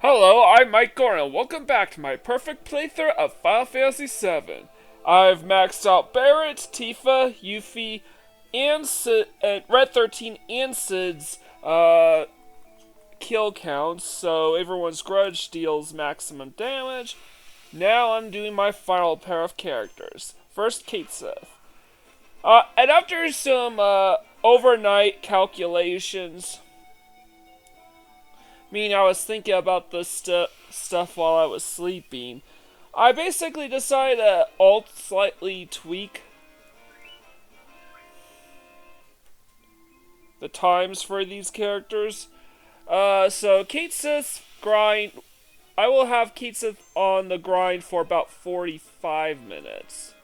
Hello, I'm Mike Gordon. Welcome back to my perfect playthrough of Final Fantasy VII. I've maxed out Barret, Tifa, Yuffie, and Red 13 and Cid's kill counts, so everyone's grudge deals maximum damage. Now I'm doing my final pair of characters. First, Cait Sith. And after some overnight calculations, meaning I was thinking about this stuff while I was sleeping, I basically decided to slightly tweak the times for these characters. So Cait Sith's grind, I will have Cait Sith on the grind for about 45 minutes.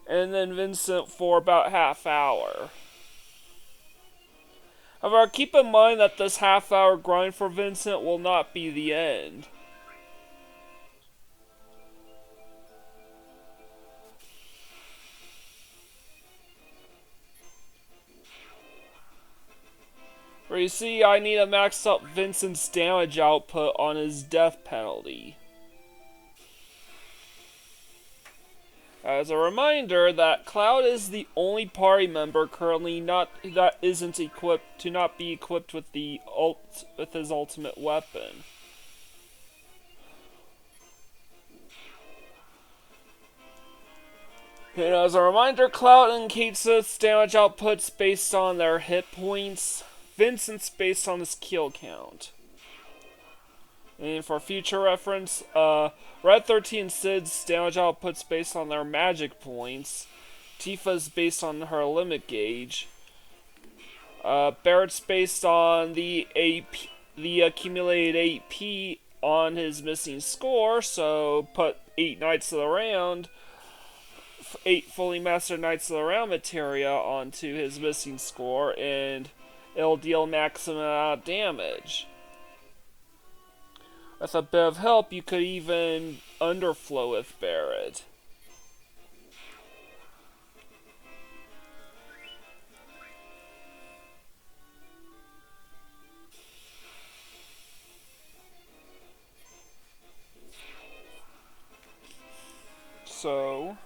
And then Vincent for about half hour. However, keep in mind that this half-hour grind for Vincent will not be the end. For you see, I need to max up Vincent's damage output on his death penalty. As a reminder, that Cloud is the only party member currently that isn't equipped to not be equipped with his ultimate weapon. And as a reminder, Cloud and Cait Sith's damage output's based on their hit points. Vincent's based on his kill count. And for future reference, Red 13 Cid's damage output's based on their magic points. Tifa's based on her limit gauge. Barret's based on the accumulated AP on his missing score, so put 8 Knights of the Round, 8 fully mastered Knights of the Round materia onto his missing score, and it'll deal maximum amount of damage. With a bit of help, you could even underflow with Barret. So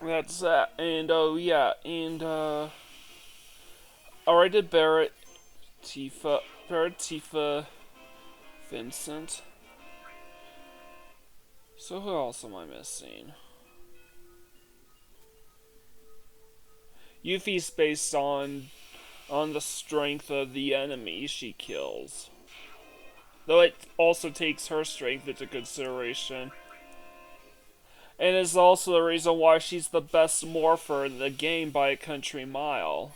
that's that. And oh yeah, and already did Barret, Tifa, Vincent. So who else am I missing? Yuffie's based on the strength of the enemy she kills. Though it also takes her strength into consideration. And is also the reason why she's the best morpher in the game by a country mile.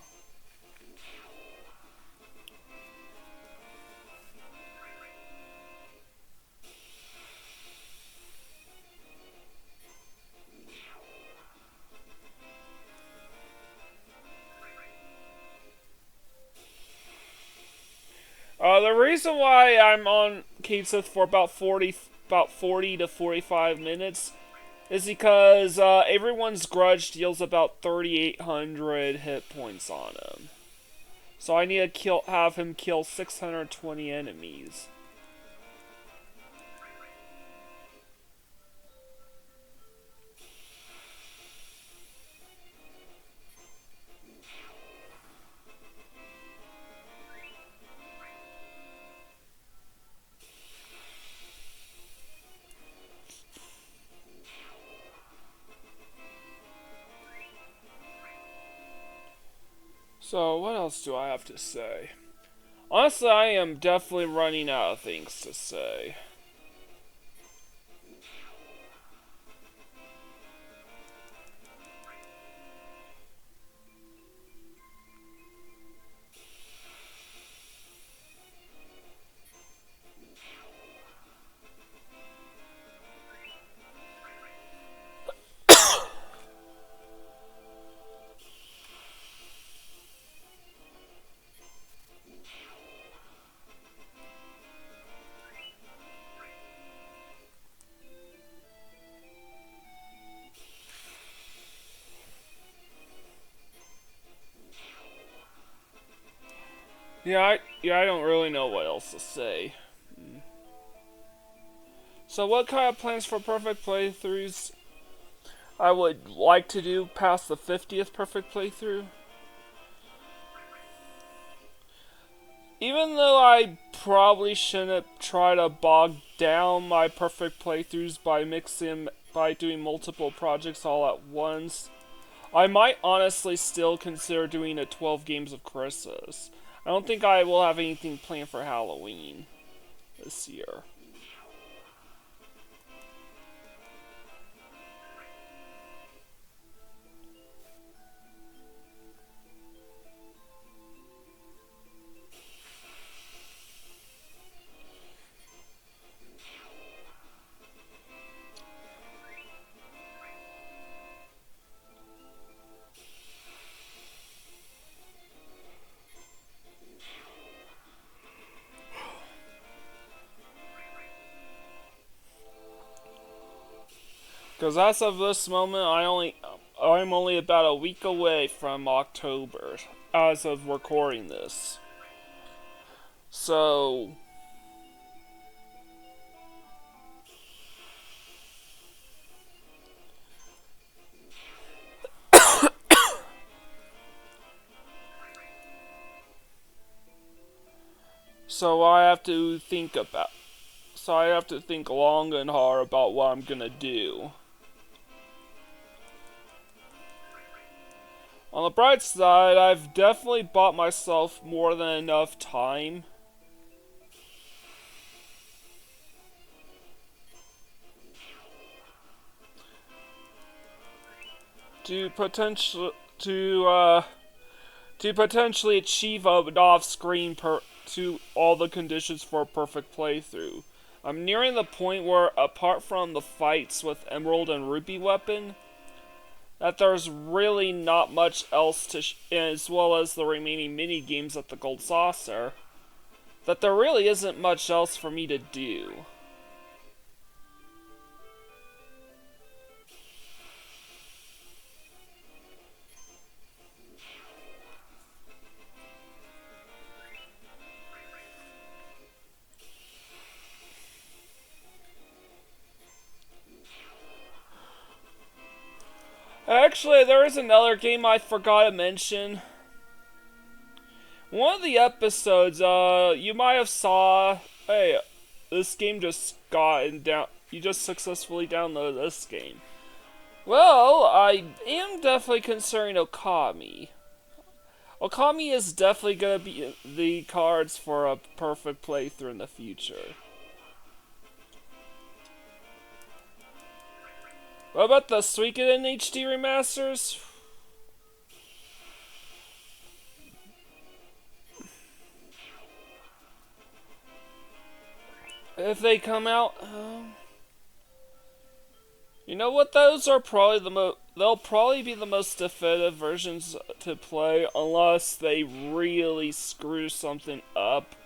The reason why I'm on Cait Sith for about 40 to 45 minutes is because everyone's grudge deals about 3,800 hit points on him. So I need to have him kill 620 enemies. So, what else do I have to say? Honestly, I am definitely running out of things to say. I don't really know what else to say. So what kind of plans for perfect playthroughs I would like to do past the 50th perfect playthrough? Even though I probably shouldn't try to bog down my perfect playthroughs by doing multiple projects all at once, I might honestly still consider doing a 12 games of Christmas. I don't think I will have anything planned for Halloween this year. Because as of this moment, I'm only about a week away from October as of recording this. So so I have to think long and hard about what I'm gonna do. On the bright side, I've definitely bought myself more than enough time to potentially achieve an off-screen to all the conditions for a perfect playthrough. I'm nearing the point where, apart from the fights with Emerald and Ruby weapon, that there's really not much else as well as the remaining mini games at the Gold Saucer, that there really isn't much else for me to do. Actually, there is another game I forgot to mention. One of the episodes, you might have saw, hey, this game just you just successfully downloaded this game. Well, I am definitely considering Okami. Okami is definitely gonna be the cards for a perfect playthrough in the future. What about the Suikoden HD remasters? If they come out, you know what? Those are probably they'll probably be the most definitive versions to play unless they really screw something up.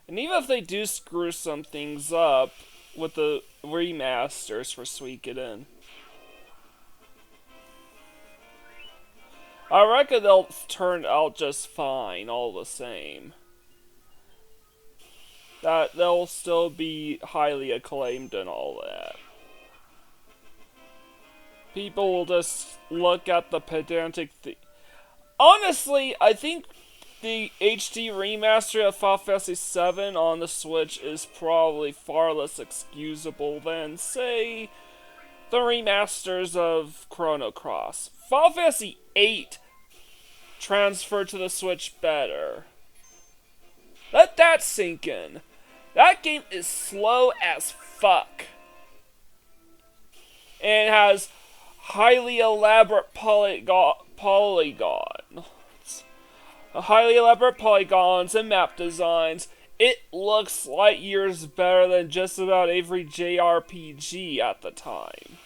And even if they do screw some things up with the remasters for Suikoden, I reckon they'll turn out just fine all the same. That they'll still be highly acclaimed and all that. People will just look at the pedantic Honestly, I think the HD remaster of Final Fantasy VII on the Switch is probably far less excusable than, say, the remasters of Chrono Cross. Final Fantasy VIII transferred to the Switch better. Let that sink in. That game is slow as fuck. And it has highly elaborate polygons and map designs. It looks light years better than just about every JRPG at the time.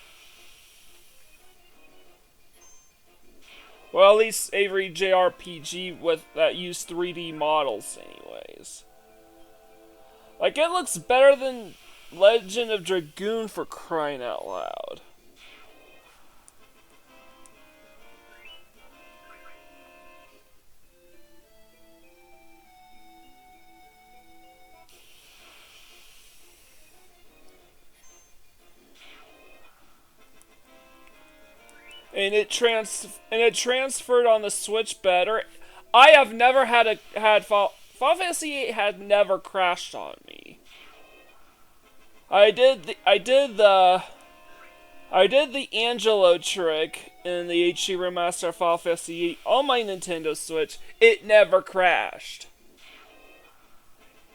Well, at least every JRPG that used 3D models anyways. Like, it looks better than Legend of Dragoon, for crying out loud. and it transferred on the Switch better. I have never had Final Fantasy VIII had never crashed on me. I did the Angelo trick in the HD remaster of Final Fantasy VIII on my Nintendo Switch. It never crashed.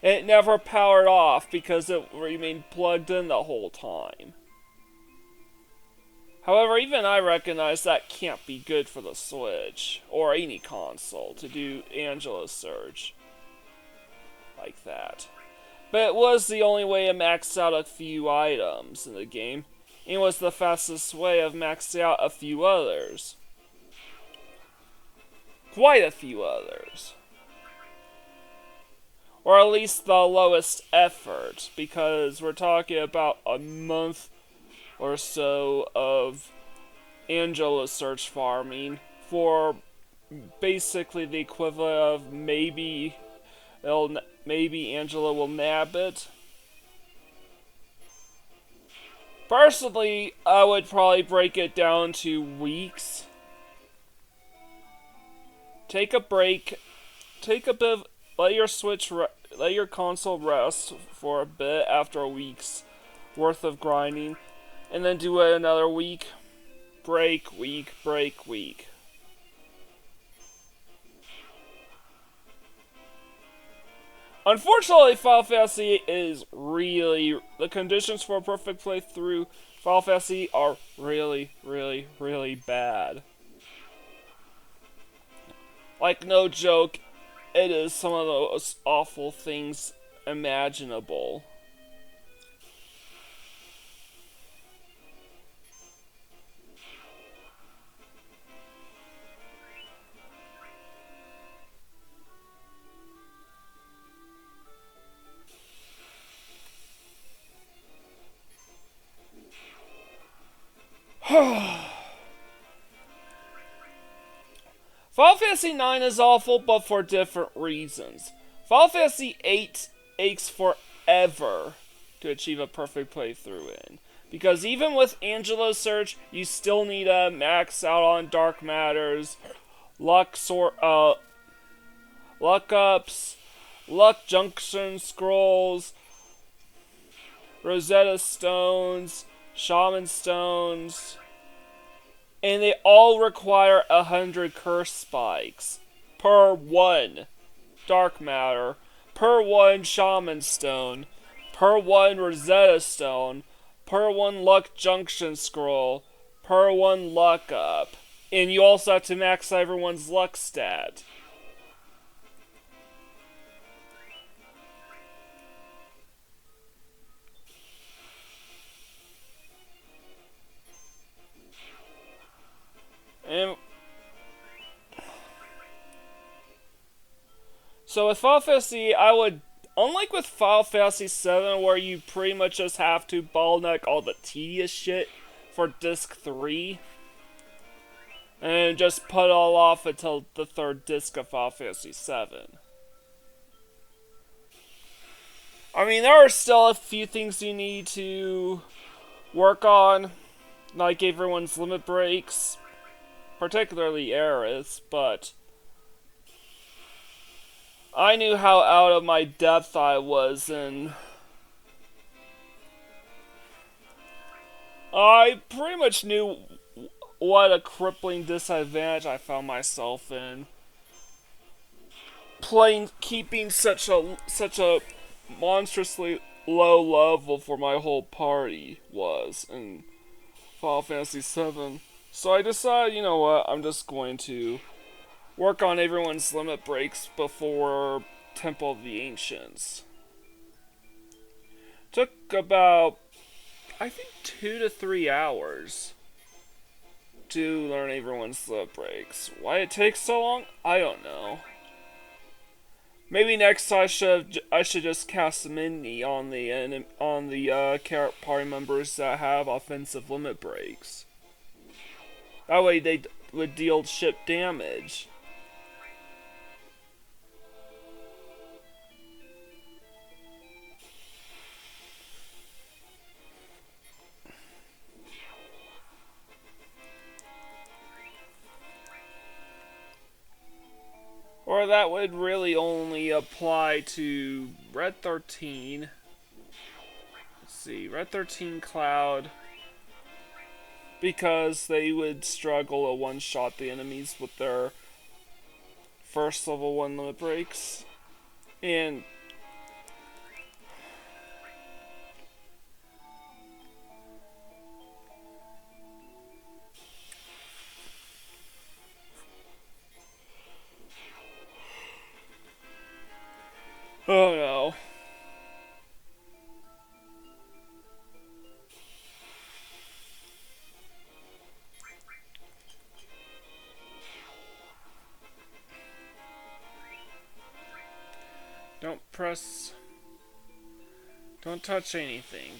It never powered off because it remained plugged in the whole time. However, even I recognize that can't be good for the Switch, or any console, to do Angelo Surge like that. But it was the only way to max out a few items in the game, and it was the fastest way of maxing out a few others. Quite a few others. Or at least the lowest effort, because we're talking about a month or so of Angelo search farming for basically the equivalent of maybe Angelo will nab it. Personally, I would probably break it down to weeks. Take a break. Take a bit. Let your console rest for a bit after a week's worth of grinding, and then do it another week. Break, week, break, week. Unfortunately, Final Fantasy is really... The conditions for a perfect playthrough Final Fantasy are really, really, really bad. Like, no joke, it is some of the most awful things imaginable. Final Fantasy IX is awful, but for different reasons. Final Fantasy VIII takes forever to achieve a perfect playthrough in. Because even with Angelo Search, you still need to max out on Dark Matters, lookups, luck junction scrolls, Rosetta Stones, Shaman Stones, and they all require 100 curse spikes per one Dark Matter, per one Shaman Stone, per one Rosetta Stone, per one Luck Junction Scroll, per one Luck Up. And you also have to max everyone's luck stat. And so with Final Fantasy, I would, unlike with Final Fantasy VII, where you pretty much just have to bottleneck all the tedious shit for Disc 3, and just put it all off until the third disc of Final Fantasy VII. I mean, there are still a few things you need to work on, like everyone's limit breaks, particularly Aerith, but I knew how out of my depth I was, and I pretty much knew what a crippling disadvantage I found myself in keeping such a monstrously low level for my whole party was in Final Fantasy VII. So I decided, you know what, I'm just going to work on everyone's limit breaks before Temple of the Ancients. Took about, I think, 2 to 3 hours to learn everyone's limit breaks. Why it takes so long? I don't know. Maybe next I should just cast a mini on the party members that have offensive limit breaks. That way they would deal ship damage. However, that would really only apply to Red 13. Let's see, Red 13 Cloud. Because they would struggle to one-shot the enemies with their first level 1 limit breaks. And oh no. Don't press. Don't touch anything.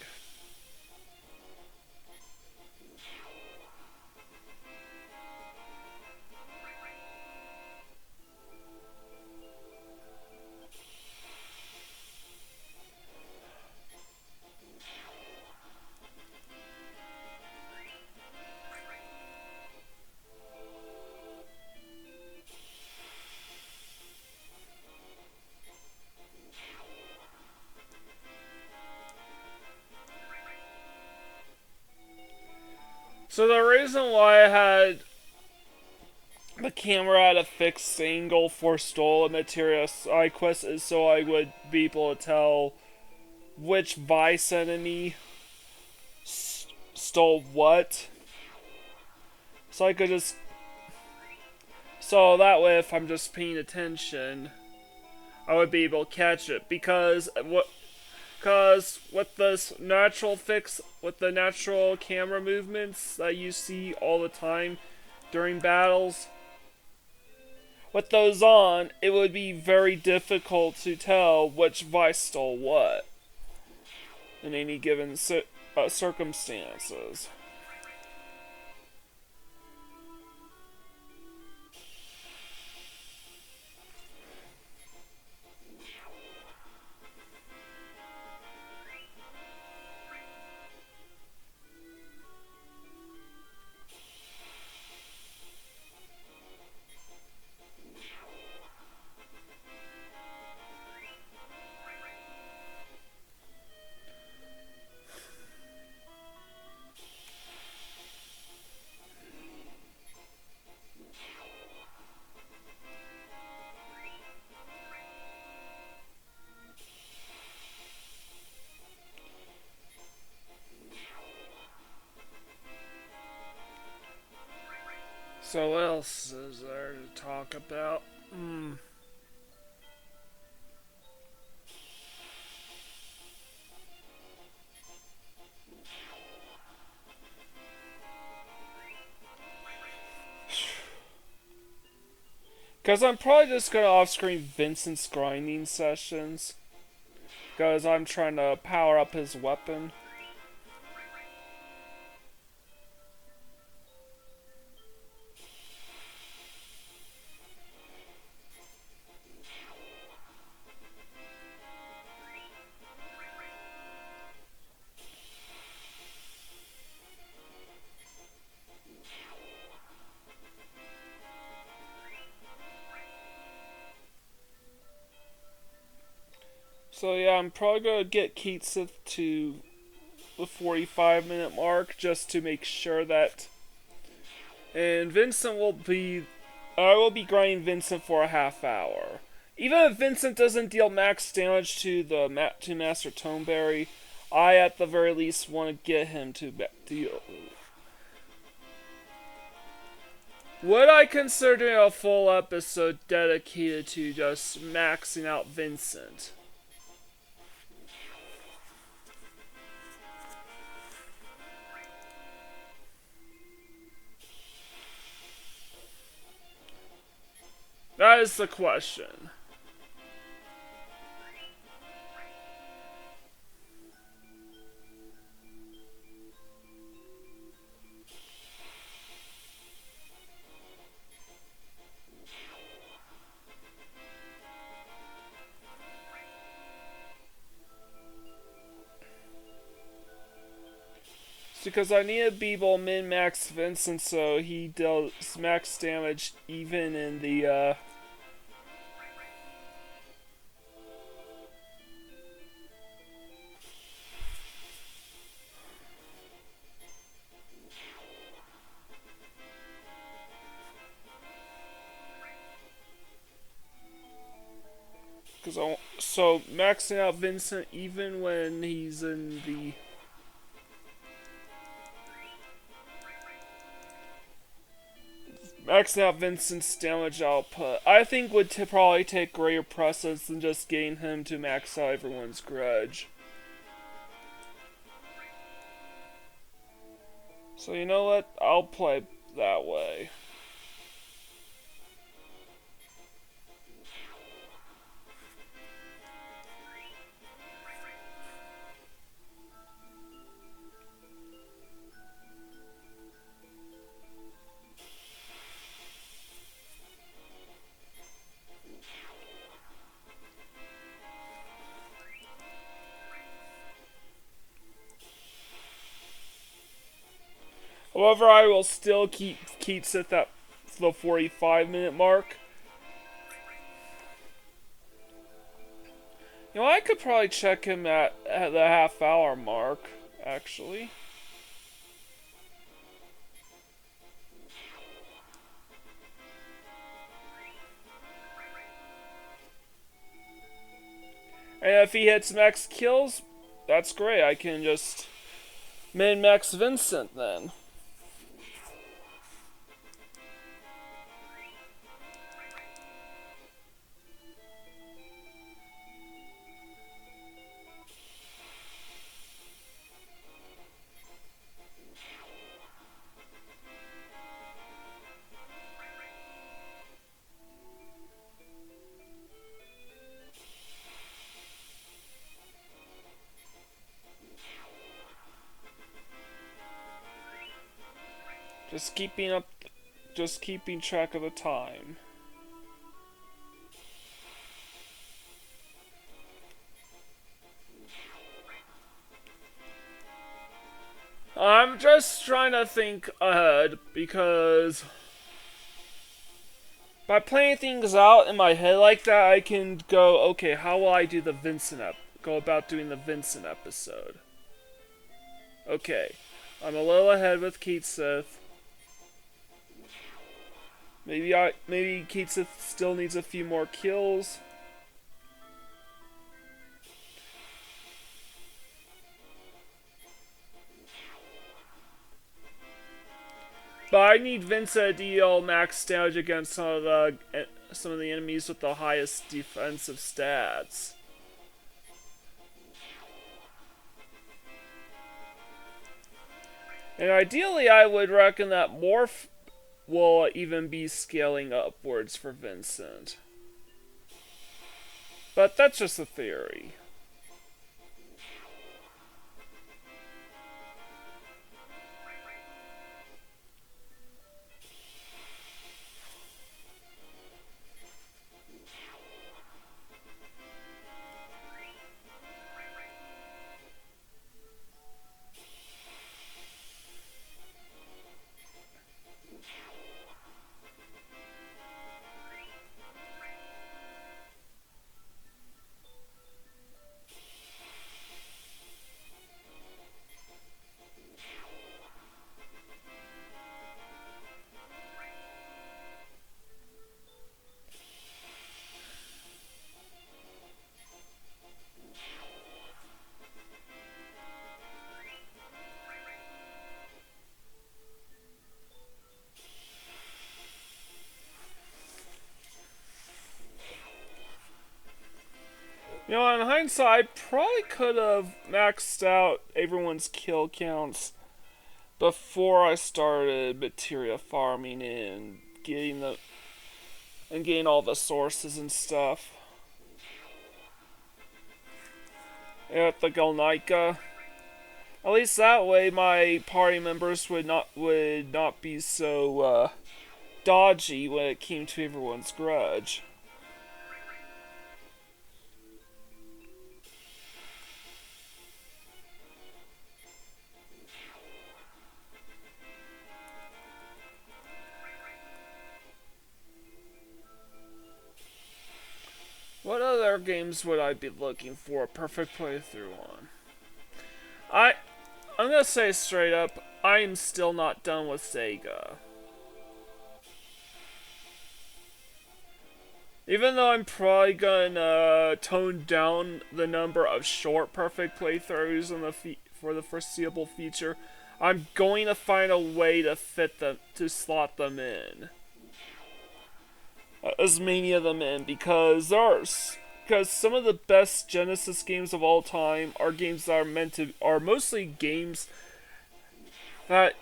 So the reason why I had the camera at a fixed angle for stolen material side quests is so I would be able to tell which Vice enemy stole what. So I could just... So that way if I'm just paying attention, I would be able to catch it. Because with this natural fix, with the natural camera movements that you see all the time during battles, with those on, it would be very difficult to tell which Vice stole what in any given circumstances. So what else is there to talk about? Because I'm probably just going to off-screen Vincent's grinding sessions. Because I'm trying to power up his weapon. So yeah, I'm probably going to get Cait Sith to the 45-minute mark just to make sure that... And Vincent will be... I will be grinding Vincent for a half hour. Even if Vincent doesn't deal max damage to the to Master Toneberry, I at the very least want to get him to deal. Would I consider doing a full episode dedicated to just maxing out Vincent? That is the question. It's because I need to be able to min-max Vincent so he deals max damage even in the So maxing out Vincent even when he's in the maxing out Vincent's damage output, I think would probably take greater precedence than just getting him to max out everyone's grudge. So you know what? I'll play that way. However, I will still keep Cait Sith at the 45-minute mark. You know, I could probably check him at the half-hour mark, actually. And if he hits max kills, that's great. I can just min-max Vincent then. Just keeping track of the time. I'm just trying to think ahead because by playing things out in my head like that, I can go, okay, how will I do the go about doing the Vincent episode? Okay, I'm a little ahead with Cait Sith. Maybe Cait Sith still needs a few more kills. But I need Vincent to deal max damage against some of the enemies with the highest defensive stats. And ideally, I would reckon that Morph will even be scaling upwards for Vincent. But that's just a theory. You know, in hindsight, I probably could have maxed out everyone's kill counts before I started materia farming and getting all the sources and stuff. At the Galnica. At least that way, my party members would not be so dodgy when it came to everyone's grudge. What other games would I be looking for a perfect playthrough on? I'm gonna say straight up, I am still not done with Sega. Even though I'm probably gonna tone down the number of short perfect playthroughs in the for the foreseeable future, I'm going to find a way to fit them, to slot them in. As many of them in, because some of the best Genesis games of all time are games that are mostly games that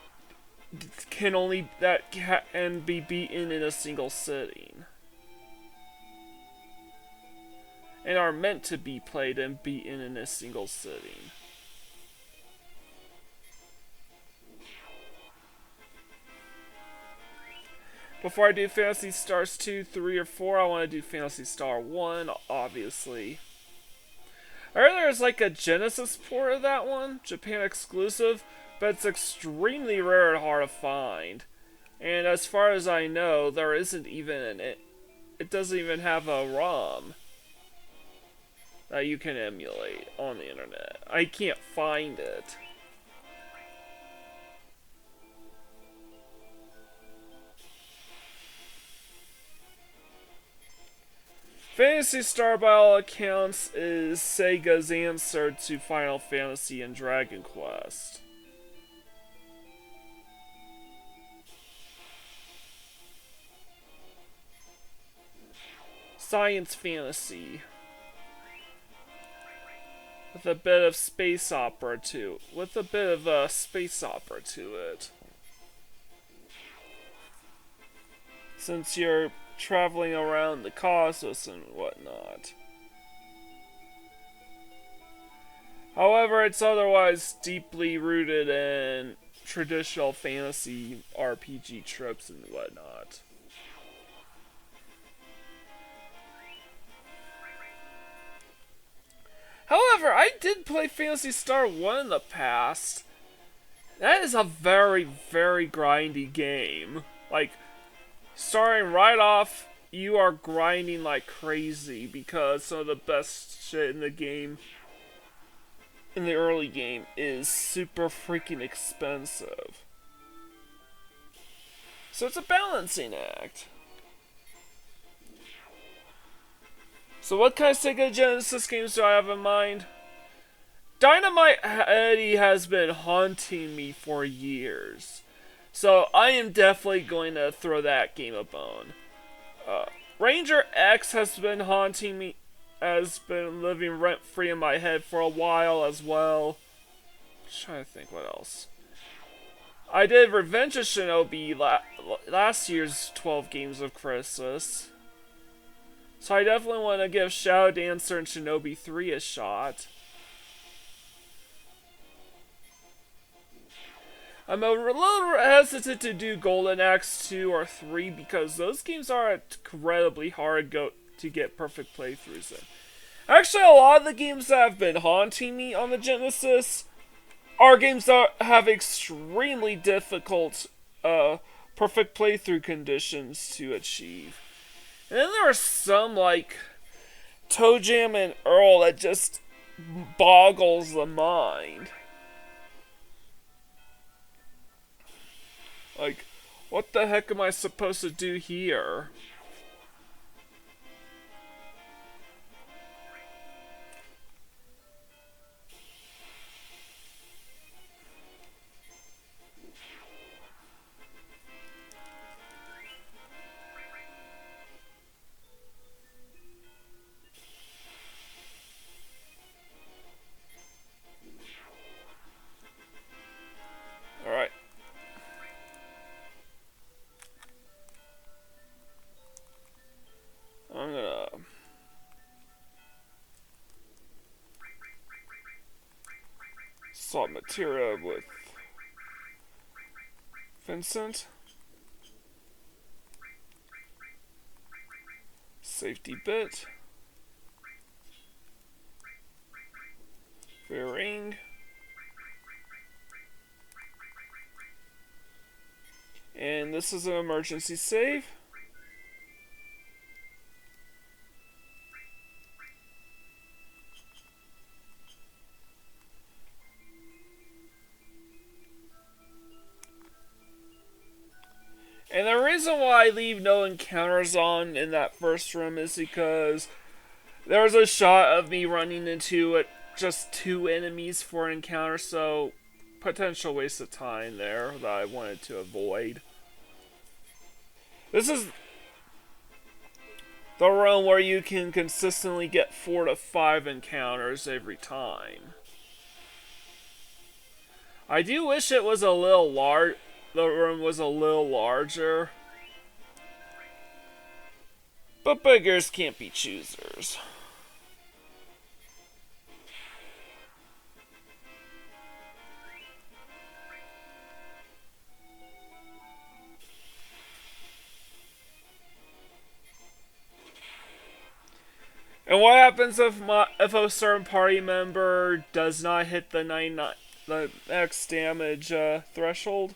can be beaten in a single sitting. And are meant to be played and beaten in a single sitting. Before I do Phantasy Stars 2, 3, or 4, I want to do Phantasy Star 1, obviously. I heard there's like a Genesis port of that one, Japan exclusive, but it's extremely rare and hard to find. And as far as I know, there isn't even it doesn't even have a ROM that you can emulate on the internet. I can't find it. Phantasy Star by all accounts is Sega's answer to Final Fantasy and Dragon Quest. Science fantasy. With a bit of space opera to it. Since you're traveling around the cosmos and whatnot. However, it's otherwise deeply rooted in traditional fantasy RPG tropes and whatnot. However, I did play Phantasy Star 1 in the past. That is a very, very grindy game. Like, starting right off, you are grinding like crazy because some of the best shit in the game, in the early game, is super freaking expensive. So it's a balancing act. So what kind of Sega Genesis games do I have in mind? Dynamite Eddie has been haunting me for years. So I am definitely going to throw that game a bone. Ranger X has been haunting me, has been living rent-free in my head for a while as well. I'm trying to think what else. I did Revenge of Shinobi last year's 12 Games of Christmas. So I definitely want to give Shadow Dancer and Shinobi 3 a shot. I'm a little hesitant to do Golden Axe 2 or 3 because those games are incredibly hard to get perfect playthroughs in. Actually, a lot of the games that have been haunting me on the Genesis are games that have extremely difficult perfect playthrough conditions to achieve. And then there are some like Toe Jam and Earl that just boggles the mind. Like, what the heck am I supposed to do here? Alright. I'm gonna swap material with Vincent. Safety bit. Ring. And this is an emergency save. And the reason why I leave no encounters on in that first room is because there was a shot of me running into just 2 enemies for an encounter, so potential waste of time there that I wanted to avoid. This is the room where you can consistently get 4 to 5 encounters every time. I do wish it was a little the room was a little larger. But beggars can't be choosers. And what happens if a certain party member does not hit the max damage threshold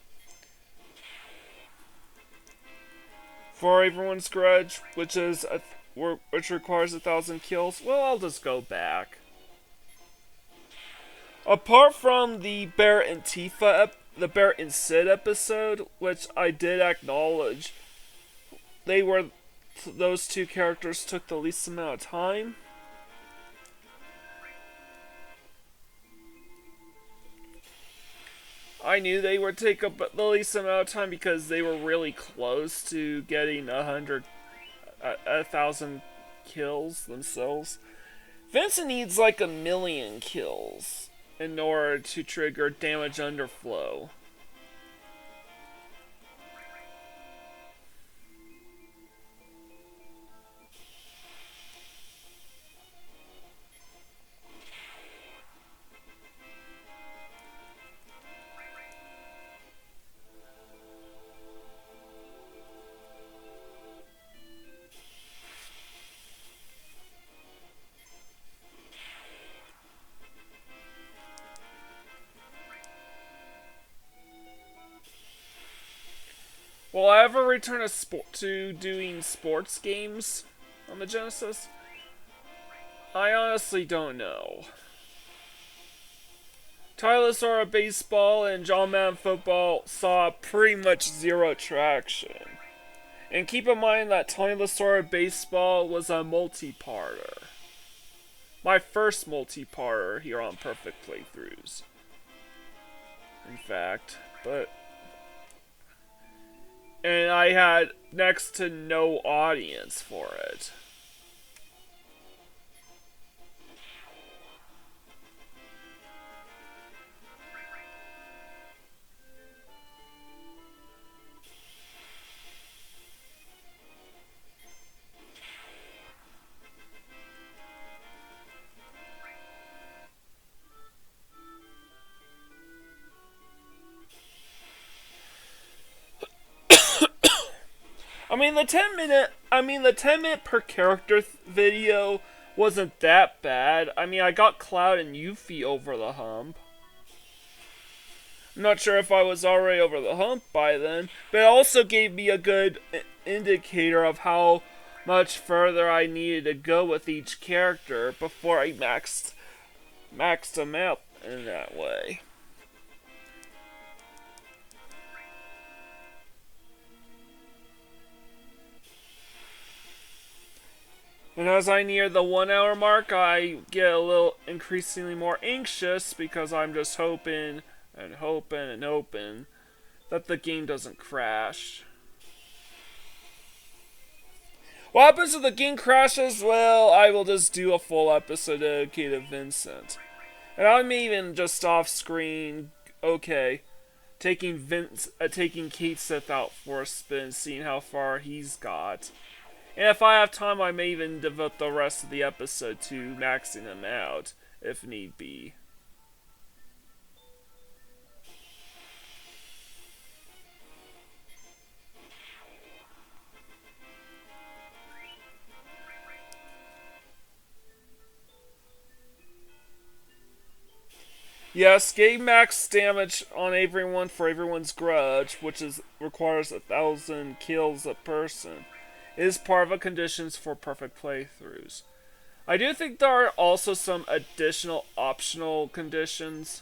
for everyone's grudge, which requires 1,000 kills? Well, I'll just go back. Apart from the Barrett and Sid episode, which I did acknowledge, those 2 characters took the least amount of time. I knew they would take up the least amount of time because they were really close to getting 1,000 kills themselves. Vincent needs like 1,000,000 kills in order to trigger damage underflow. Will I ever return to doing sports games on the Genesis? I honestly don't know. Tylosaur Baseball and John Madden Football saw pretty much 0 traction. And keep in mind that Tylosaur Baseball was a multi-parter. My first multi-parter here on Perfect Playthroughs. In fact, and I had next to no audience for it. The 10-minute per character video wasn't that bad. I got Cloud and Yuffie over the hump. I'm not sure if I was already over the hump by then, but it also gave me a good indicator of how much further I needed to go with each character before I maxed them out in that way. And as I near the 1 hour mark, I get a little increasingly more anxious because I'm just hoping and hoping and hoping that the game doesn't crash. What happens if the game crashes? Well, I will just do a full episode dedicated to Vincent. And I may even just off screen, taking Cait Sith out for a spin, seeing how far he's got. And if I have time, I may even devote the rest of the episode to maxing him out, if need be. Yes, gain max damage on everyone for everyone's grudge, which requires 1,000 kills a person, is part of the conditions for perfect playthroughs. I do think there are also some additional optional conditions.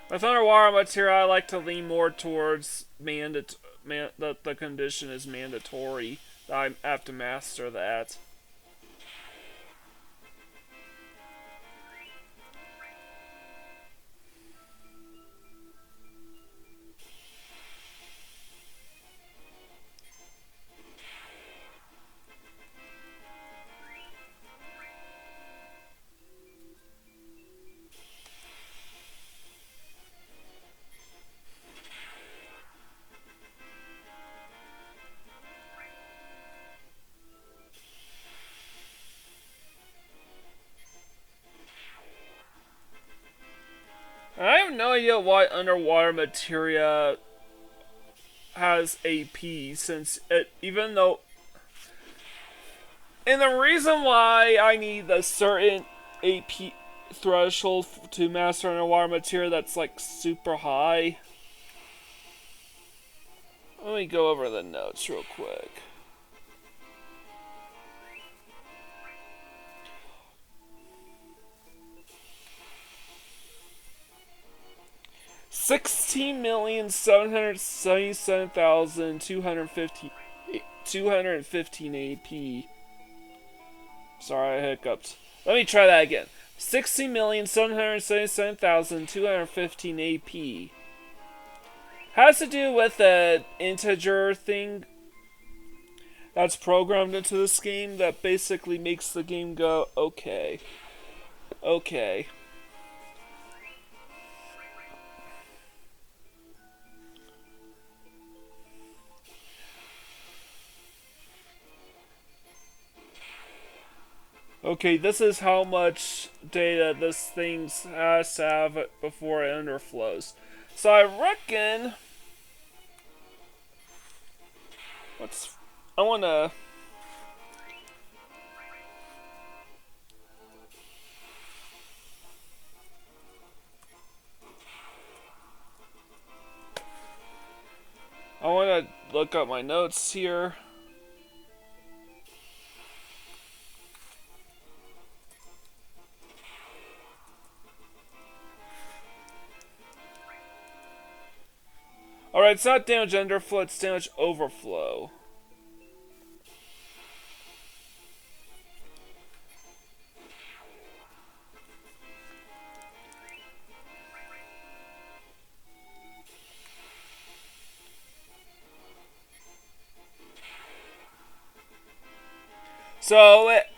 With underwater material, I like to lean more towards the condition is mandatory. I have to master that. I have no idea why underwater materia has AP, since it, even though, and the reason why I need a certain AP threshold to master underwater materia that's like super high. Let me go over the notes real quick. $16,777,215 AP. Sorry, I hiccuped. Let me try that again. 16,777,215 AP. Has to do with an integer thing that's programmed into this game that basically makes the game go, okay. Okay. Okay, this is how much data this thing has to have before it underflows. So I reckon... I wanna... look up my notes here. Alright, it's not damage underflow, it's damage overflow.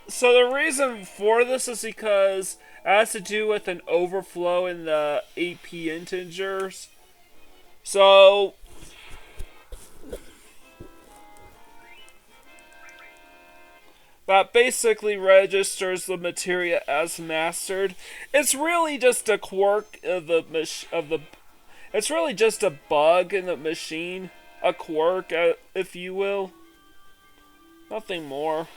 So the reason for this is because it has to do with an overflow in the AP integers. So that basically registers the materia as mastered. It's really just a quirk of the it's really just a bug in the machine, a quirk, if you will. Nothing more.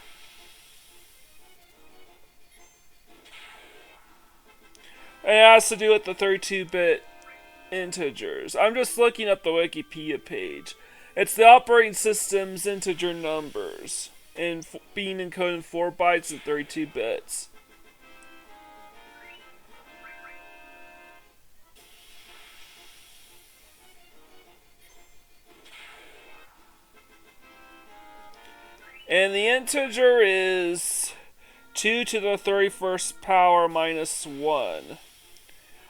It has to do with the 32-bit integers. I'm just looking at the Wikipedia page. It's the operating system's integer numbers, and being encoded in 4 bytes and 32 bits. And the integer is 2 to the 31st power minus 1.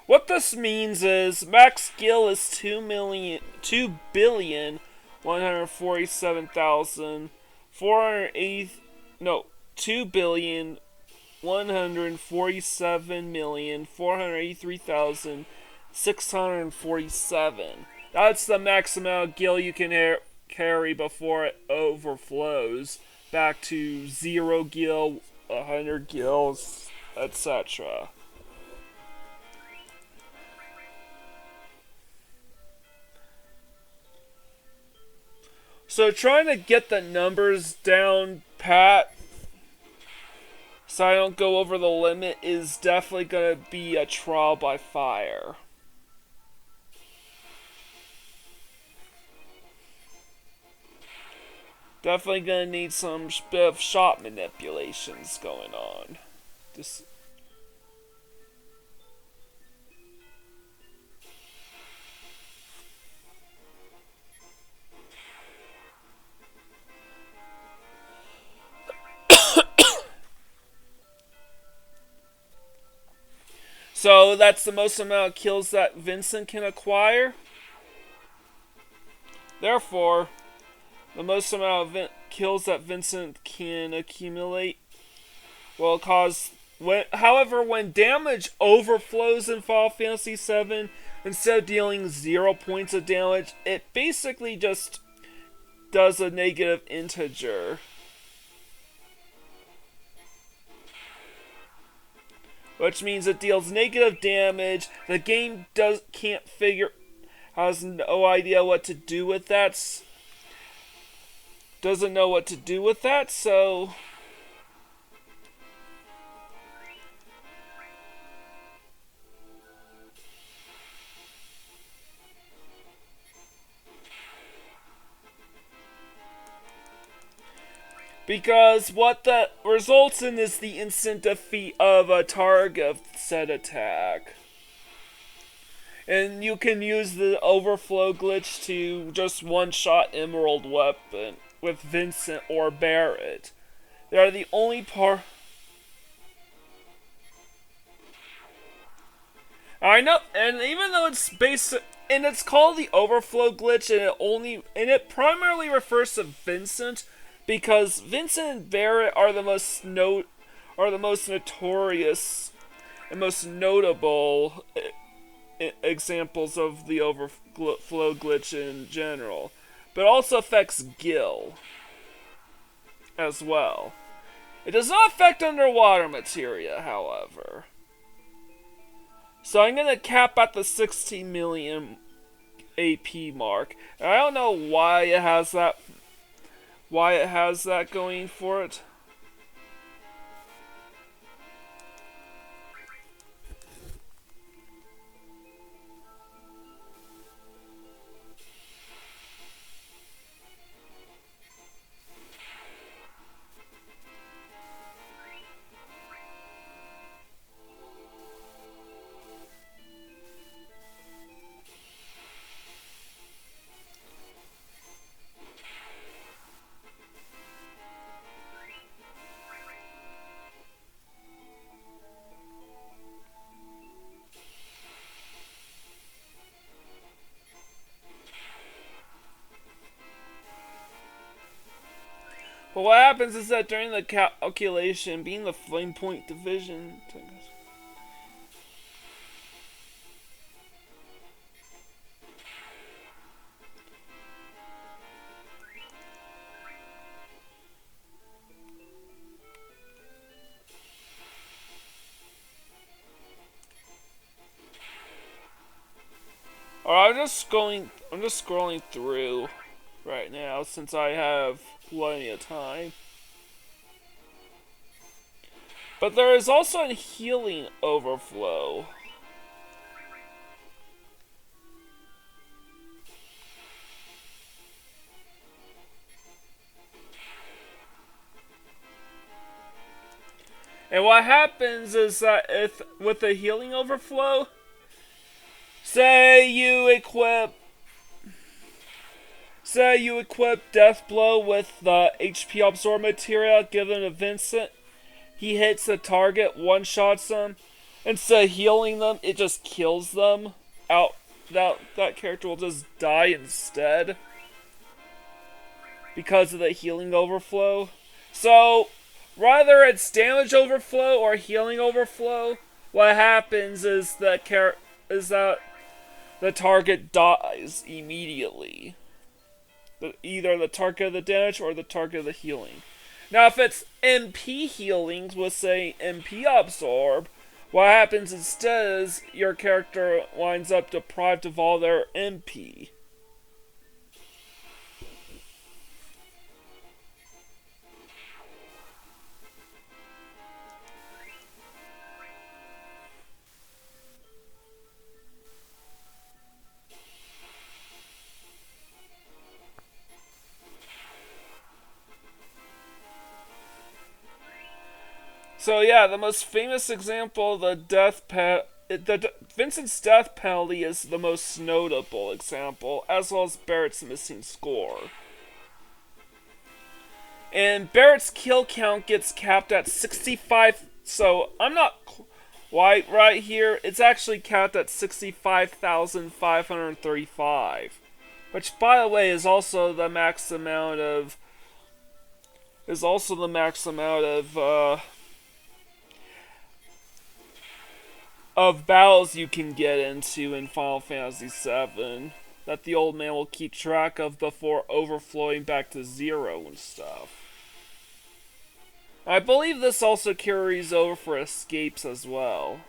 What this means is max skill is 2,147,483,647. That's the maximum gil you can carry before it overflows back to 0 gil, 100 gils, etc. So trying to get the numbers down pat so I don't go over the limit is definitely going to be a trial by fire. Definitely going to need some bit of shot manipulations going on. Just... So that's the most amount of kills that Vincent can acquire. Therefore, the most amount of kills that Vincent can accumulate will cause... However, when damage overflows in Final Fantasy VII, instead of dealing 0 points of damage, it basically just does a negative integer. Which means it deals negative damage. The game can't figure... has no idea what to do with that. Doesn't know what to do with that, so... Because what that results in is the instant defeat of a target set attack. And you can use the overflow glitch to just one-shot Emerald Weapon with Vincent or Barret. They are the only I know, and even though it's based... And it's called the overflow glitch, and it primarily refers to Vincent, because Vincent and Barret are the most notorious and most notable examples of the overflow glitch in general. But it also affects Gil as well. It does not affect underwater materia, however. So I'm gonna cap at the 16 million AP mark. And I don't know why it has that going for it. But what happens is that during the calculation, being the flame point division... Alright, I'm just scrolling through right now since I have plenty of time. But there is also a healing overflow. And what happens is that if with the healing overflow, say you equip Death Blow with the HP absorb material given to Vincent, he hits the target, one-shots them, instead of healing them, it just kills them. That character will just die instead because of the healing overflow. So, whether it's damage overflow or healing overflow, what happens is that the target dies immediately. Either the target of the damage or the target of the healing. Now, if it's MP healings with, say, MP absorb, what happens instead is your character winds up deprived of all their MP. So yeah, the most famous example, Vincent's death penalty is the most notable example, as well as Barret's missing score. And Barret's kill count gets capped at 65, so I'm not Right here, it's actually capped at 65,535, which, by the way, is also the max amount of of battles you can get into in Final Fantasy VII that the old man will keep track of before overflowing back to zero and stuff. I believe this also carries over for escapes as well.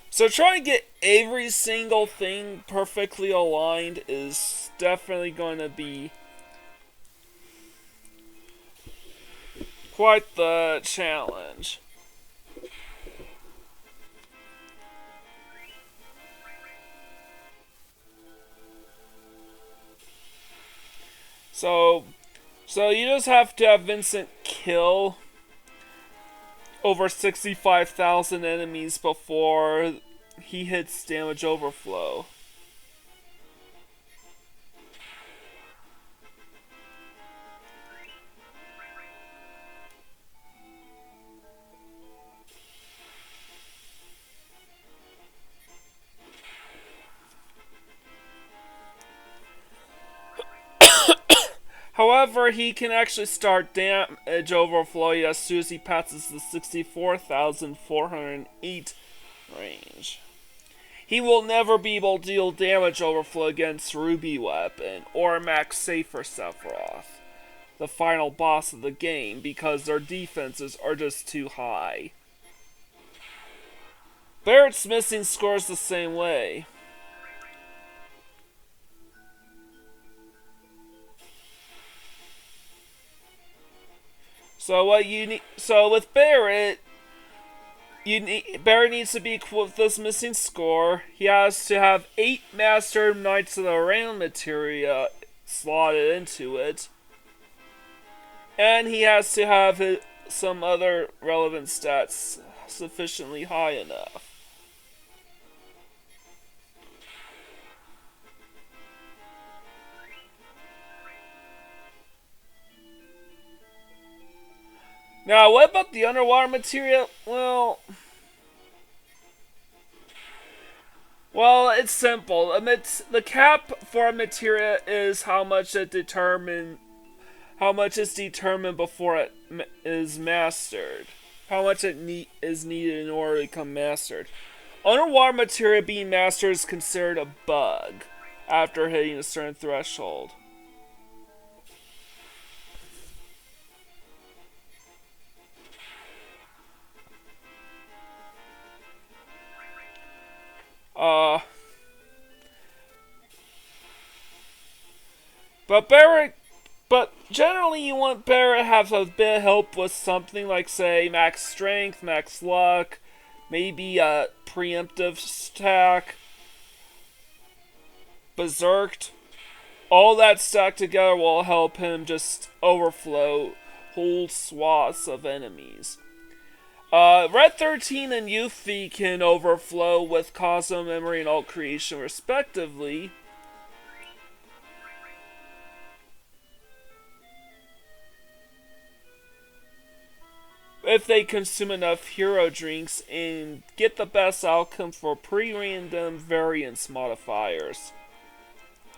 So trying to get every single thing perfectly aligned is definitely going to be quite the challenge. So you just have to have Vincent kill over 65,000 enemies before he hits damage overflow. However, he can actually start damage overflow as soon as he passes the 64,408 range. He will never be able to deal damage overflow against Ruby Weapon or Max Safer Sephiroth, the final boss of the game, because their defenses are just too high. Barrett's missing scores the same way. So what you need? So with Barrett, Barrett needs to be equal with this missing score. He has to have 8 Master Knights of the Round materia slotted into it, and he has to have some other relevant stats sufficiently high enough. Now, what about the underwater materia? Well, it's simple. The cap for a materia is how much is determined before it is mastered. How much is needed in order to become mastered. Underwater materia being mastered is considered a bug after hitting a certain threshold. But generally you want Barrett to have a bit of help with something like, say, max strength, max luck, maybe a preemptive stack, berserked. All that stacked together will help him just overflow whole swaths of enemies. Red 13 and Yuffie can overflow with Cosmo Memory and Alt Creation respectively. If they consume enough hero drinks and get the best outcome for pre-random variance modifiers.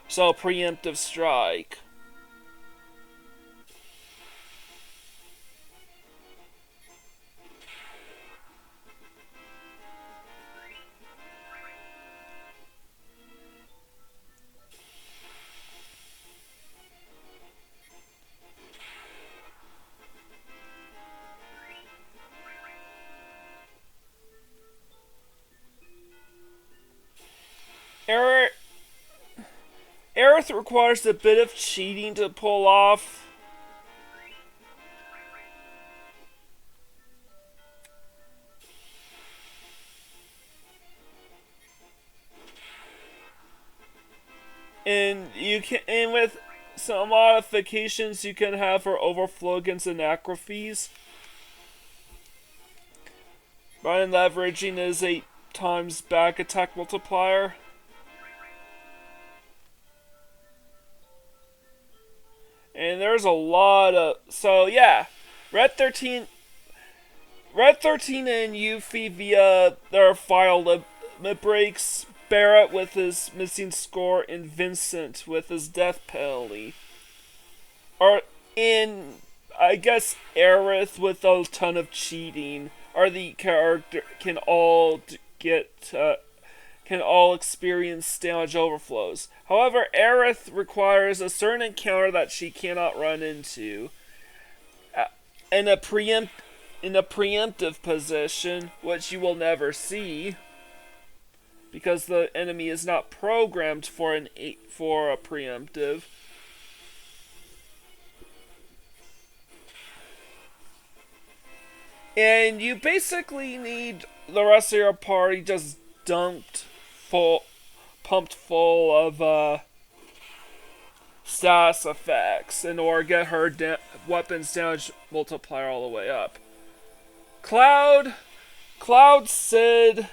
So, preemptive strike. Aerith requires a bit of cheating to pull off. And with some modifications you can have her overflow against Anacrophes by leveraging his 8 times back attack multiplier. And there's a lot of so yeah, Red 13, Red 13 and Yuffie via their final limit breaks. Barrett with his missing score, and Vincent with his death penalty. Or in I guess Aerith with a ton of cheating are the character can all experience damage overflows. However, Aerith requires a certain encounter that she cannot run into. In a preemptive position, which you will never see, because the enemy is not programmed for a preemptive. And you basically need the rest of your party just pumped full of status effects in order to get her weapons damage multiplier all the way up. Cloud, Cid,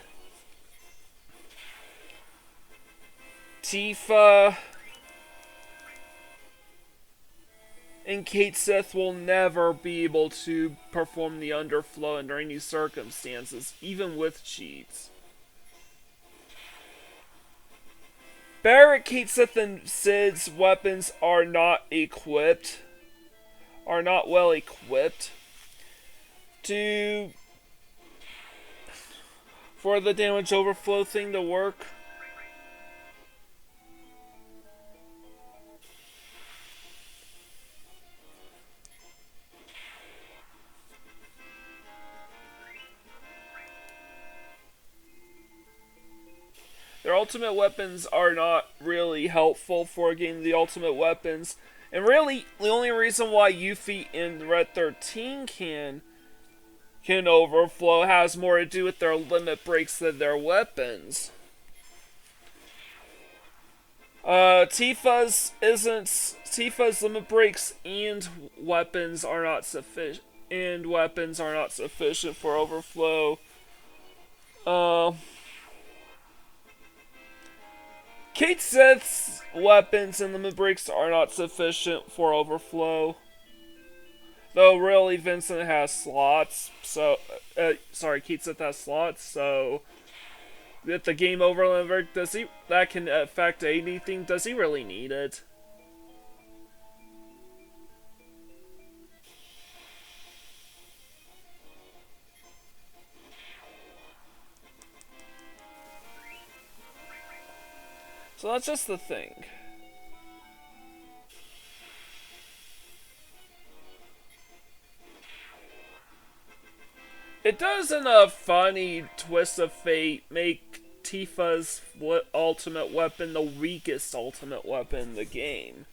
Tifa, and Cait Sith will never be able to perform the underflow under any circumstances, even with cheats. Barrett, Cait Sith, and Cid's weapons are not well equipped for the damage overflow thing to work. Their ultimate weapons are not really helpful for getting the ultimate weapons. And really, the only reason why Yuffie in Red 13 can overflow has more to do with their limit breaks than their weapons. Tifa's limit breaks and weapons are not sufficient. For overflow. Cait Sith's weapons and limit breaks are not sufficient for overflow. Though really Vincent has slots, so Cait Sith has slots, so with the game over limit break, that can affect anything? Does he really need it? So that's just the thing. It does, in a funny twist of fate, make Tifa's ultimate weapon the weakest ultimate weapon in the game.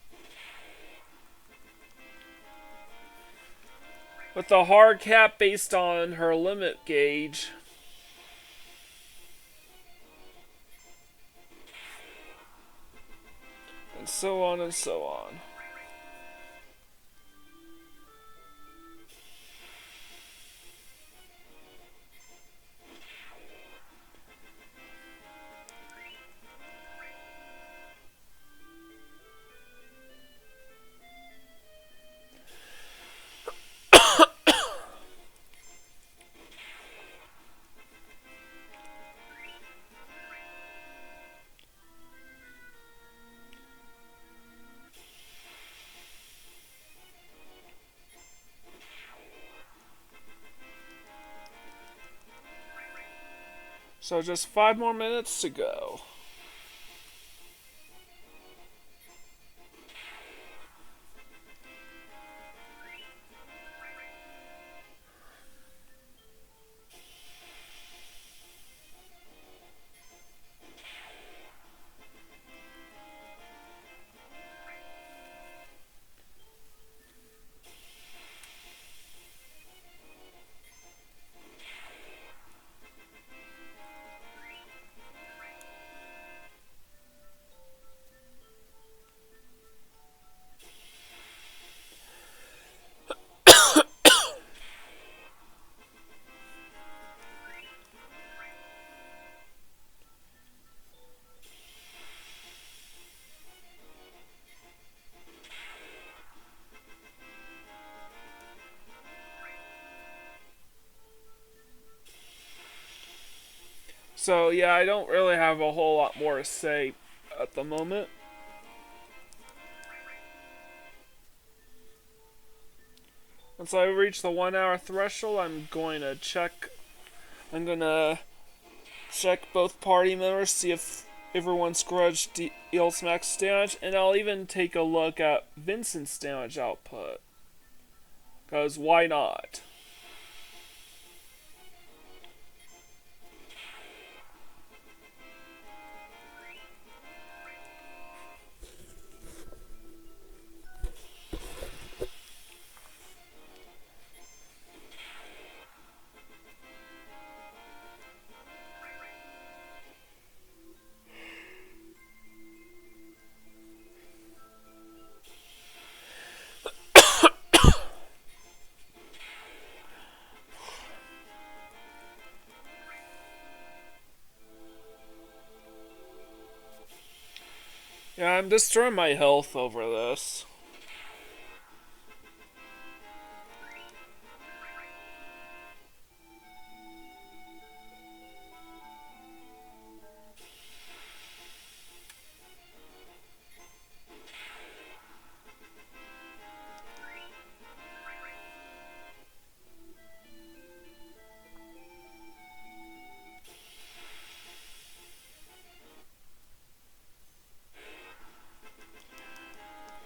With a hard cap based on her limit gauge. And so on and so on. So just 5 more minutes to go. So yeah, I don't really have a whole lot more to say at the moment. Once I reach the 1 hour threshold, I'm gonna check both party members, see if everyone's grudge deals max damage, and I'll even take a look at Vincent's damage output. Cause why not? Yeah, I'm destroying my health over this.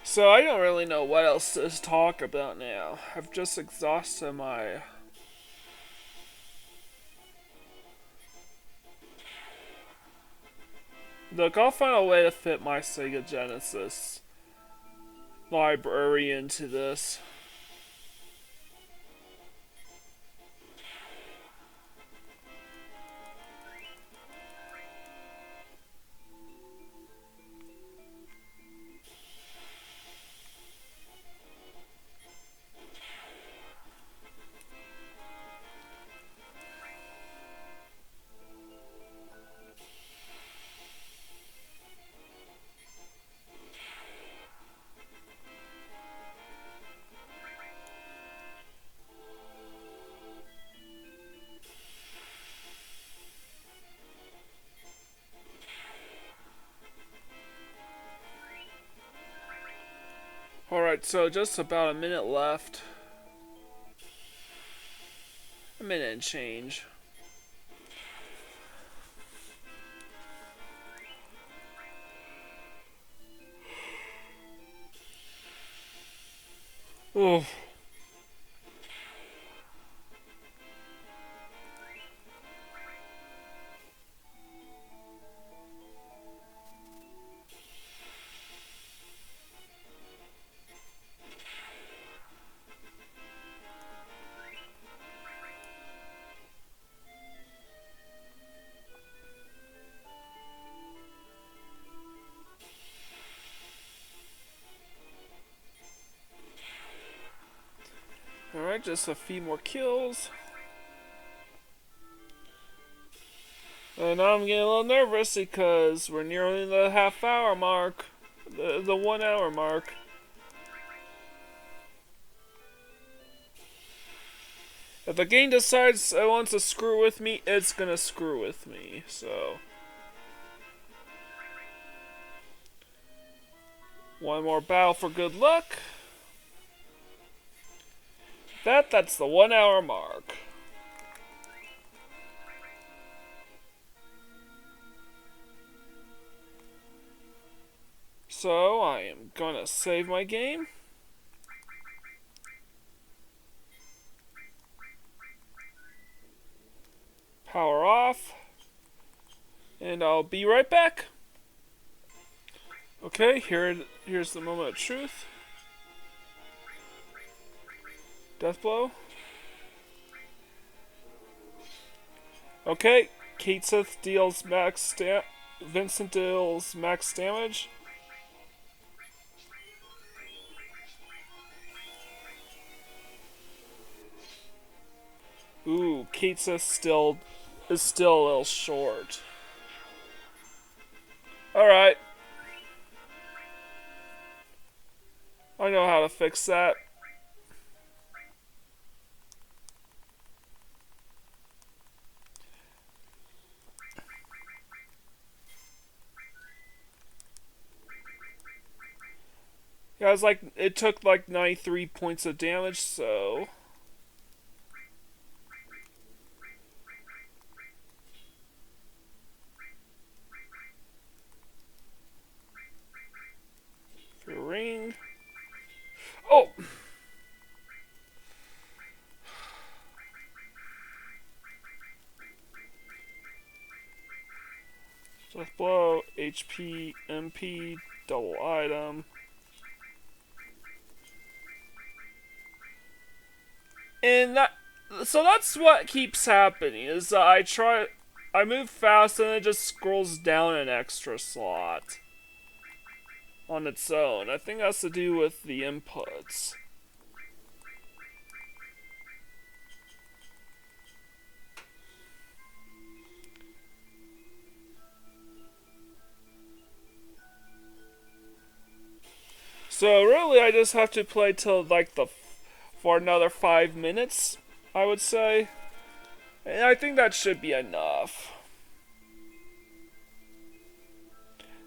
So I don't really know what else to talk about now. I've just exhausted my... Look, I'll find a way to fit my Sega Genesis library into this. Alright, so just about a minute left. A minute and change. Oh. Alright, just a few more kills. And now I'm getting a little nervous because we're nearing the half-hour mark. The 1 hour mark. If the game decides it wants to screw with me, it's gonna screw with me, so... One more battle for good luck. That's the 1 hour mark. So I am gonna save my game. Power off. And I'll be right back. Okay, here's the moment of truth. Death blow. Okay, Cait Sith deals Vincent deals max damage. Ooh, Cait Sith is still a little short. Alright. I know how to fix that. Guys, like, it took like 93 points of damage, so. Ring. Oh! Death blow, HP, MP, double item. And so that's what keeps happening, is I move fast and it just scrolls down an extra slot on its own. I think that's to do with the inputs. So really, I just have to play till like for another 5 minutes, I would say. And I think that should be enough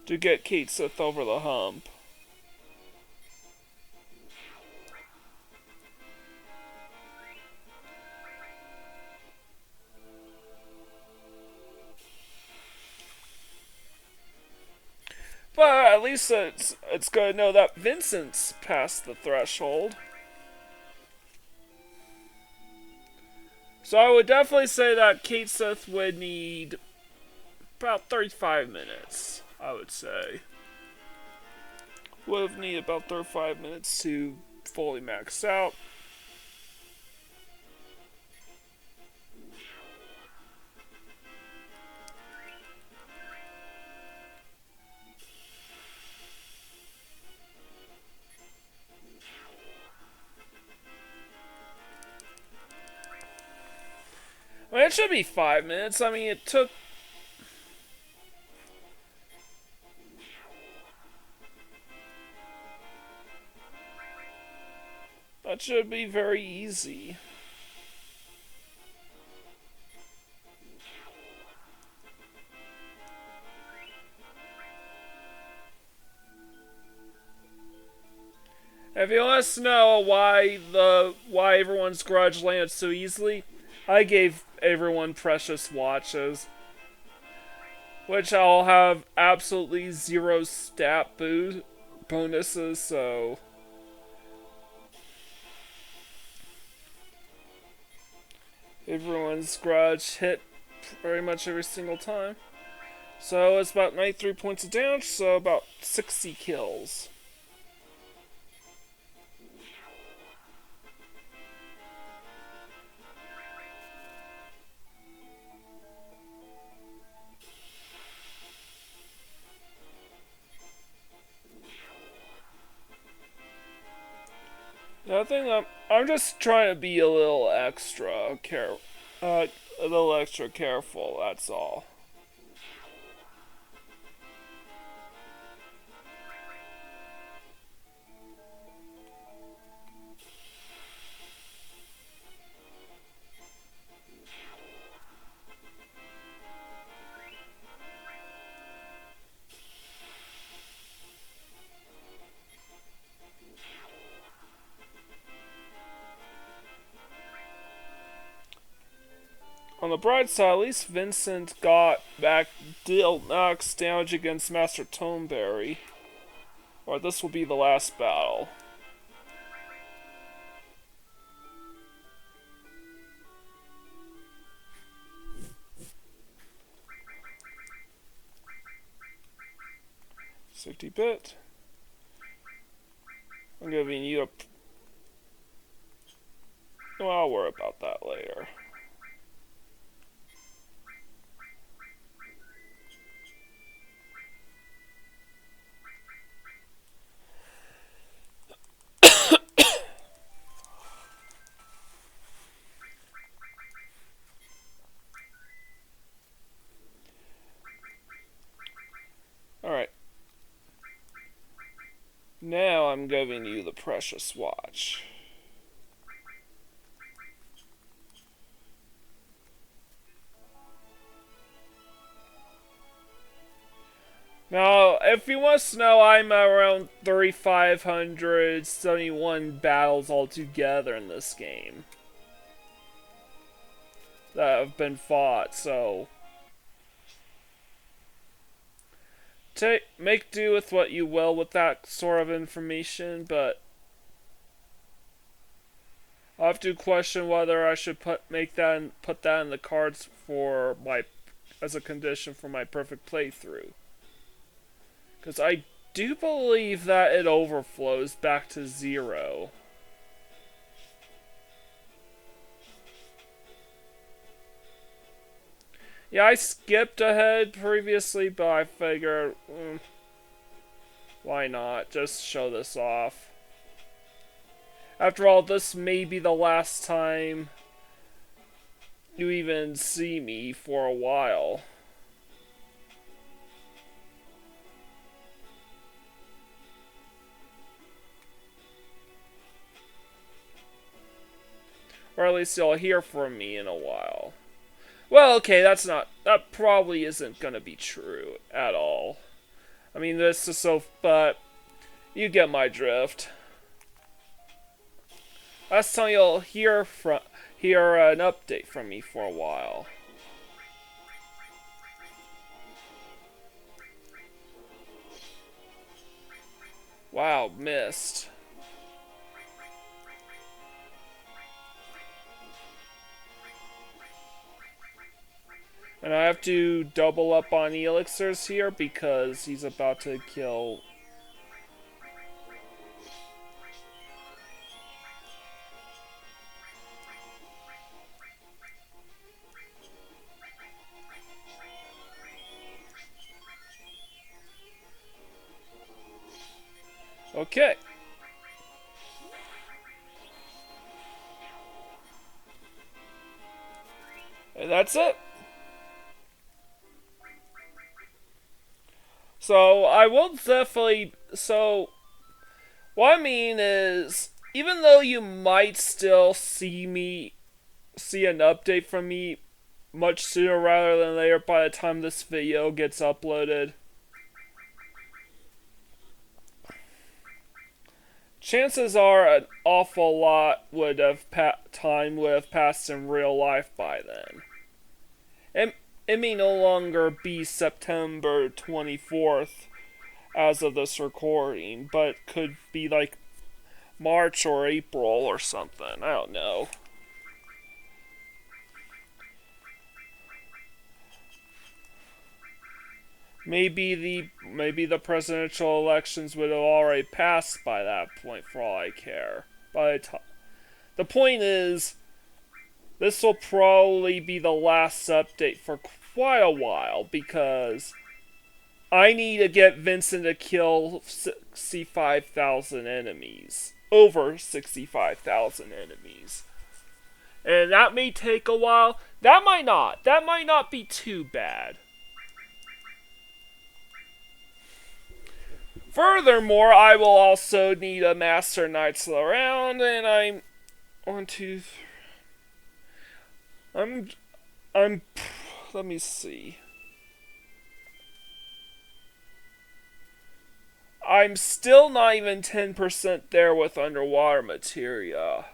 to get Cait Sith over the hump. But at least it's good to know that Vincent's passed the threshold. So I would definitely say that Cait Sith would need about 35 minutes, I would say. Would need about 35 minutes to fully max out. I mean, it should be 5 minutes. I mean, it took... That should be very easy. If you want us to know why everyone's grudge landed so easily, I gave everyone precious watches, which I'll have absolutely zero stat bonuses, so everyone's grudge hit very much every single time. So it's about 93 points of damage, so about 60 kills. I think I'm just trying to be a little extra careful. That's all. On the bright side, at least Vincent dealt max damage against Master Toneberry. Or this will be the last battle. $60-bit. I'm giving you a... Well, I'll worry about that later. Alright. Now I'm giving you the precious watch. Now, if you want to know, I'm around 3,571 battles altogether in this game that have been fought, so make do with what you will with that sort of information, but I'll have to question whether I should put that in the cards for my as a condition for my perfect playthrough. Because I do believe that it overflows back to 0. Yeah, I skipped ahead previously, but I figured, why not? Just show this off. After all, this may be the last time you even see me for a while. Or at least you'll hear from me in a while. Well, okay, that probably isn't gonna be true at all. I mean, this is but you get my drift. Last time you'll hear an update from me for a while. Wow, missed. And I have to double up on elixirs here because he's about to kill. Okay. And that's it. So, I will definitely... So, what I mean is, even though you might still see an update from me much sooner rather than later by the time this video gets uploaded, chances are an awful lot time would have passed in real life by then. It may no longer be September 24th as of this recording, but could be like March or April or something. I don't know. Maybe the presidential elections would have already passed by that point, for all I care. The point is, this will probably be the last update for quite a while because I need to get Vincent to kill 65,000 enemies. Over 65,000 enemies. And that may take a while. That might not. That might not be too bad. Furthermore, I will also need a Master Knights of the Round, and I'm let me see. I'm still not even 10% there with underwater materia.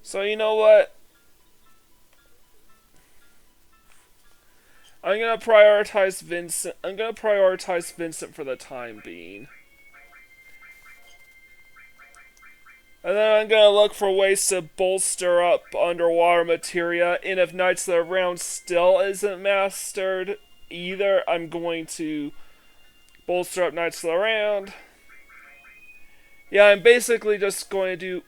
So you know what? I'm gonna prioritize Vincent for the time being. And then I'm gonna look for ways to bolster up underwater materia, and if Knights of the Round still isn't mastered either, I'm going to bolster up Knights of the Round. Yeah, I'm basically just going to do...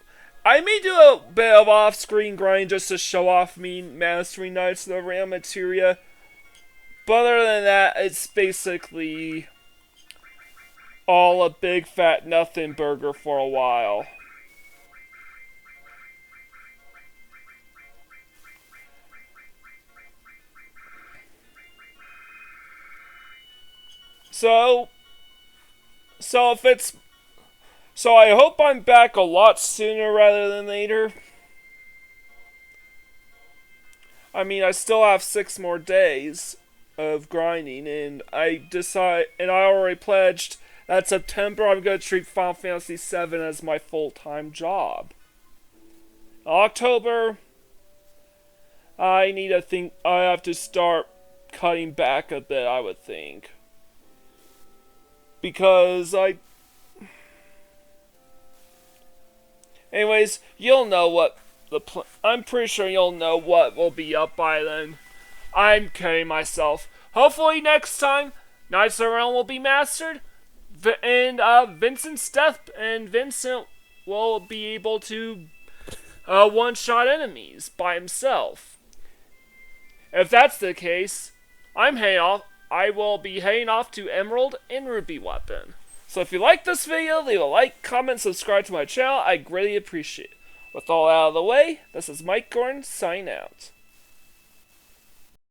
I may do a bit of off-screen grind just to show off me mastering Knights of the Round materia, but other than that, it's basically all a big fat nothing burger for a while. So I hope I'm back a lot sooner rather than later. I mean, I still have 6 more days of grinding, and I already pledged that September I'm going to treat Final Fantasy VII as my full-time job. October, I have to start cutting back a bit, I would think. Because anyways, you'll know what I'm pretty sure you'll know what will be up by then. I'm kidding myself. Hopefully next time, Knights of the Realm will be mastered, and Vincent's death, and Vincent will be able to one-shot enemies by himself. If that's the case, I will be heading off to Emerald and Ruby Weapon. So if you like this video, leave a like, comment, subscribe to my channel. I greatly appreciate it. With all out of the way, this is Mike Gordon signing out.